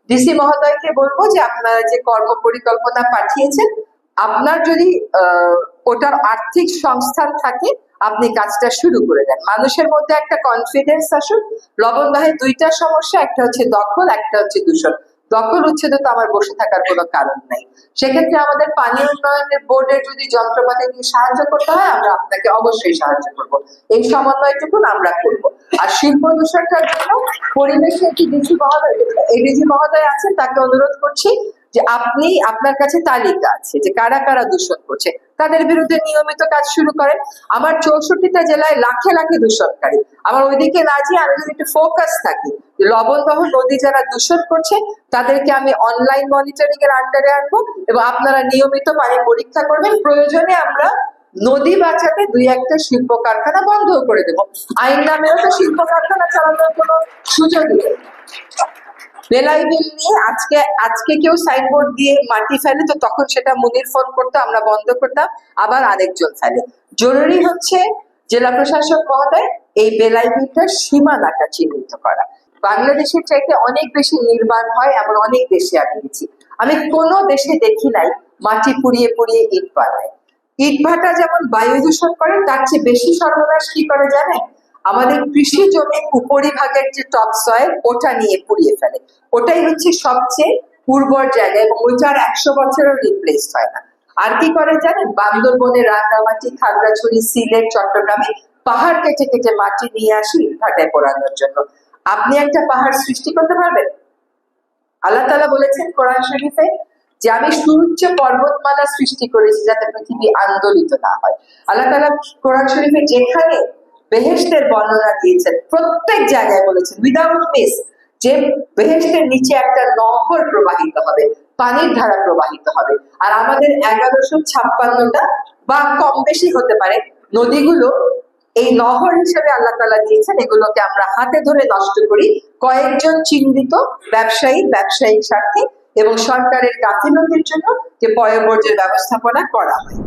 DC মহোদয়কে বলবো যে আপনারা যে কর্ম পরিকল্পনা পাঠিয়েছেন, আপনার যদি ওটার আর্থিক সংস্থান থাকে আপনি কাজটা শুরু করে দেন। মানুষের মধ্যে একটা কনফিডেন্স আসুক। লবণদাহে দুইটা সমস্যা, একটা হচ্ছে দখল, একটা হচ্ছে দূষণ। দখল উচ্ছেদে তো আমার বসে থাকার কোনো কারণ নাই। সেক্ষেত্রে আমাদের পানি উন্নয়নের বোর্ডের যদি যন্ত্রপাতি দিয়ে সাহায্য করতে হয় আমরা আপনাকে অবশ্যই সাহায্য করব। এই সমন্বয়টুকু আমরা করব। আর শিল্প দূষণটার জন্য পরিবেশে একটি ডিজি মহোদয়, এডিজি মহোদয় আছেন, তাকে অনুরোধ করছি যে আপনি, আপনার কাছে তালিকা আছে যে কারা কারা দূষণ করছে, তাদের বিরুদ্ধে নিয়মিত কাজ শুরু করেন। আমার 64টা জেলায় লাখে লাখে দূষণকারী, আমার ওইদিকে না যেয়ে আমি যদি একটু ফোকাস থাকি লবণদহ নদী যারা দূষণ করছে তাদেরকে আমি অনলাইন মনিটরিং এর আন্ডারে আনবো এবং আপনারা নিয়মিত পানি পরীক্ষা করবেন। প্রয়োজনে আমরা নদী বাঁচাতে দুই একটা শিল্প কারখানা বন্ধ করে দেবো। আইন নামেও তো শিল্প কারখানা চালানোর কোনো সুযোগই নেই। বেলাই বিল নিয়ে আজকে কেউ সাইনবোর্ড দিয়ে মাটি ফেলে তো তখন সেটা মুনির ফোন করতো, আমরা বন্ধ করতাম, আবার আরেকজন ফেলে। জরুরি হচ্ছে জেলা প্রশাসক মহোদয় এই বেলাই বিলটার সীমানাটা চিহ্নিত করা। বাংলাদেশের চাইতে অনেক বেশি নির্মাণ হয় এমন অনেক দেশে আমি গেছি, আমি কোনো দেশে দেখি নাই মাটি পুড়িয়ে পুড়িয়ে ইট বানায়। ইট ভাটা যেমন বায়ু দূষণ করে, তার চেয়ে বেশি সর্বনাশ কি করে জানেন? আমাদের কৃষি জমির উপরিভাগের যে টপ সয়েল ওটা নিয়ে পুড়িয়ে ফেলে। ওটাই হচ্ছে সবচেয়ে উর্বর জায়গা এবং ওইটার 100 বছরেও রিপ্লেস হয় না। আর কি করে জানেন? বান্দরবনে রাঙ্গামাটি, খাগড়াছড়ি, সিলেট, চট্টগ্রামে পাহাড় কেটে কেটে মাটি নিয়ে আসি ভাটায় পোড়ানোর জন্য। আপনি একটা পাহাড় সৃষ্টি করতে পারবেন? আল্লাহ তাআলা বলেছেন কোরআন শরীফে যে আমি সুউচ্চ পর্বতমালা সৃষ্টি করেছি যাতে পৃথিবী আন্দোলিত না হয়। আল্লাহ তাআলা কোরআন শরীফে যেখানে বেহেশতের বর্ণনা দিয়েছেন প্রত্যেক জায়গায় বলেছেন উইদাউট মিস যে বেহেশতের নিচে একটা নহর প্রবাহিত হবে, পানির ধারা প্রবাহিত হবে। আর আমাদের 1156টা বা কম বেশি হতে পারে নদীগুলো এই নহর হিসেবে আল্লাহ তাআলা দিয়েছেন। এগুলোকে আমরা হাতে ধরে নষ্ট করি কয়েকজন চিহ্নিত ব্যবসায়িক স্বার্থে এবং সরকারের গাফিলতির জন্য যে পয়ঃবর্জ্যের ব্যবস্থাপনা করা হয়।